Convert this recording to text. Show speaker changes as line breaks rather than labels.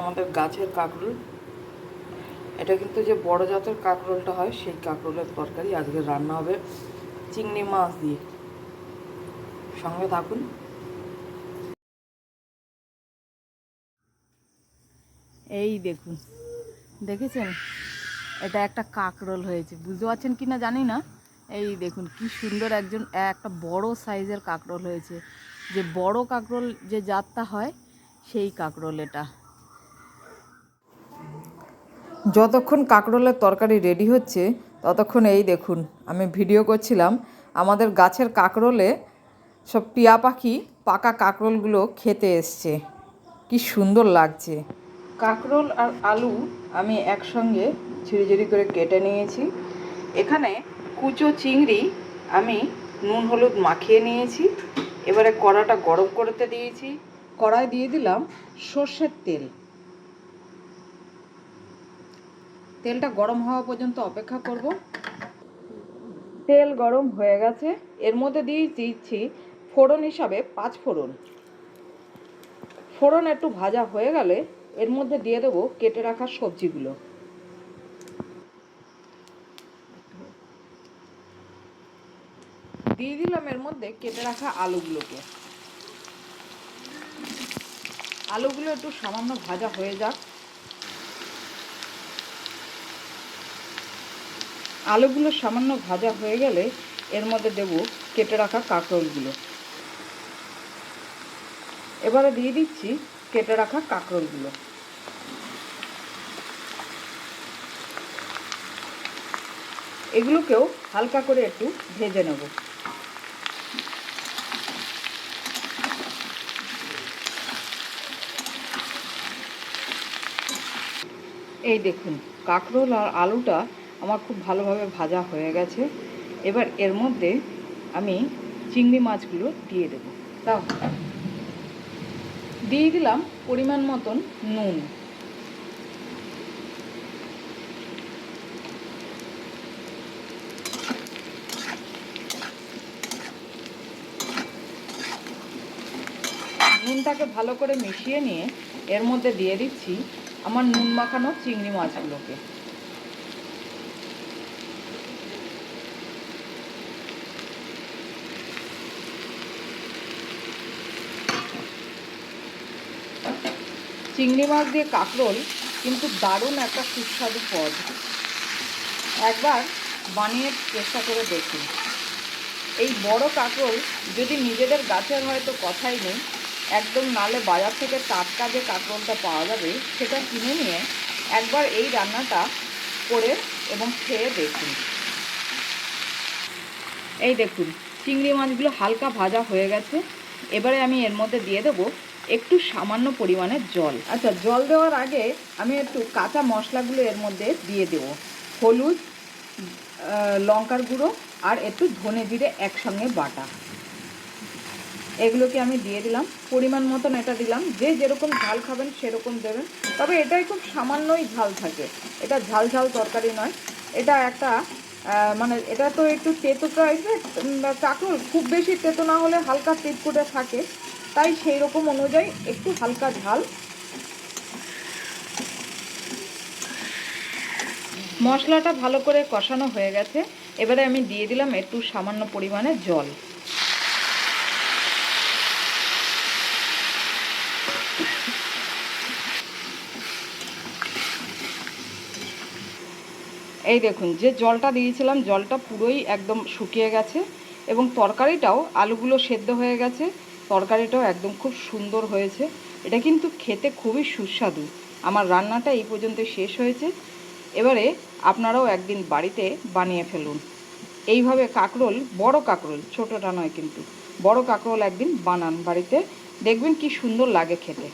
আমাদের গাছের কাঁকরোল। এটা কিন্তু যে বড় জাতের কাঁকরোলটা হয় সেই কাঁকরোলের তরকারি আজকে রান্না হবে চিংড়ি মাছ দিয়ে। সঙ্গে থাকুন। এই দেখুন, দেখেছেন এটা একটা কাঁকরোল হয়েছে, বুঝতে পারছেন কি না জানি না। এই দেখুন কি সুন্দর একটা বড় সাইজের কাঁকরোল হয়েছে। যে বড় কাঁকরোল যে জাতটা হয় সেই কাঁকরোল এটা। যতক্ষণ কাঁকরোলের তরকারি রেডি হচ্ছে ততক্ষণ এই দেখুন আমি ভিডিও করছিলাম। আমাদের গাছের কাঁকরোলে সব টিয়া পাখি পাকা কাঁকরোলগুলো খেতে এসছে, কি সুন্দর লাগছে। কাঁকরোল আর আলু আমি একসঙ্গে ঝিরিঝিরি করে কেটে নিয়েছি। এখানে কুচো চিংড়ি আমি নুন হলুদ মাখিয়ে নিয়েছি। এবারে কড়াটা গরম করতে দিয়েছি। কড়াই দিয়ে দিলাম সর্ষের তেল। তেলটা গরম হওয়া পর্যন্ত অপেক্ষা করব। তেল গরম হয়ে গেছে, এর মধ্যে দিয়ে দিচ্ছি ফোড়ন হিসাবে 5 ফোড়ন। ফোড়ন একটু ভাজা হয়ে গেলে এর মধ্যে দিয়ে দেবো কেটে রাখা সবজিগুলো। দিয়ে দিলাম এর মধ্যে কেটে রাখা আলুগুলোকে। আলুগুলো একটু সামান্য ভাজা হয়ে যাক। আলুগুলো সামান্য ভাজা হয়ে গেলে এর মধ্যে দেব কেটে রাখা কাঁকরোলগুলো। এবারে দিয়ে দিচ্ছি কেটে রাখা কাঁকরোলগুলো। এগুলোকেও হালকা করে একটু ভেজে নেব। এই দেখুন কাঁকরোল আর আলুটা আমার খুব ভালোভাবে ভাজা হয়ে গেছে। এবার এর মধ্যে আমি চিংড়ি মাছগুলো দিয়ে দেব। তাও দিয়ে দিলাম পরিমাণ মতন নুন। নুনটাকে ভালো করে মিশিয়ে নিয়ে এর মধ্যে দিয়ে দিচ্ছি আমার নুন মাখানো চিংড়ি মাছগুলোকে। চিংড়ি মাছ দিয়ে কাঁকরোল কিন্তু দারুণ একটা সুস্বাদু পদ। একবার বানিয়ে চেষ্টা করে দেখুন। এই বড় কাঁকরোল যদি নিজেদের গাছের হয় তো কথাই নেই, একদম নালে বাজার থেকে টাটকা যে কাঁকরোলটা পাওয়া যাবে সেটা কিনে নিয়ে একবার এই রান্নাটা করে এবং খেয়ে দেখুন। এই দেখুন চিংড়ি মাছগুলো হালকা ভাজা হয়ে গেছে। এবারে আমি এর মধ্যে দিয়ে দেবো একটু সামান্য পরিমাণের জল। আচ্ছা, জল দেওয়ার আগে আমি একটু কাঁচা মশলাগুলো এর মধ্যে দিয়ে দেবো। হলুদ, লঙ্কার গুঁড়ো আর একটু ধনে জিরে একসঙ্গে বাটা, এগুলোকে আমি দিয়ে দিলাম। পরিমাণ মতন এটা দিলাম, যে যেরকম ঝাল খাবেন সেরকম দেবেন। তবে এটাই খুব সামান্যই ঝাল থাকে, এটা ঝাল ঝাল তরকারি নয়। এটা একটা মানে এটা তো একটু তেতো টাইপের কাঁকরোল, খুব বেশি তেতো না হলে হালকা তিতকুটে থাকে, তাই সেই রকম অনুযায়ী একটু হালকা ঝাল। মশলাটা ভালো করে কষানো হয়ে গেছে। এবারে আমি দিয়ে দিলাম একটু সামান্য পরিমাণে জল। এই দেখুন যে জলটা দিয়েছিলাম জলটা পুরোই একদম শুকিয়ে গেছে এবং তরকারিটাও আলুগুলো সেদ্ধ হয়ে গেছে, তরকারিটাও একদম খুব সুন্দর হয়েছে। এটা কিন্তু খেতে খুবই সুস্বাদু। আমার রান্নাটা এই পর্যন্ত শেষ হয়েছে। এবারে আপনারাও একদিন বাড়িতে বানিয়ে ফেলুন এইভাবে কাঁকরোল, বড় কাঁকরোল, ছোটোটা নয় কিন্তু বড় কাঁকরোল একদিন বানান বাড়িতে, দেখবেন কি সুন্দর লাগে খেতে।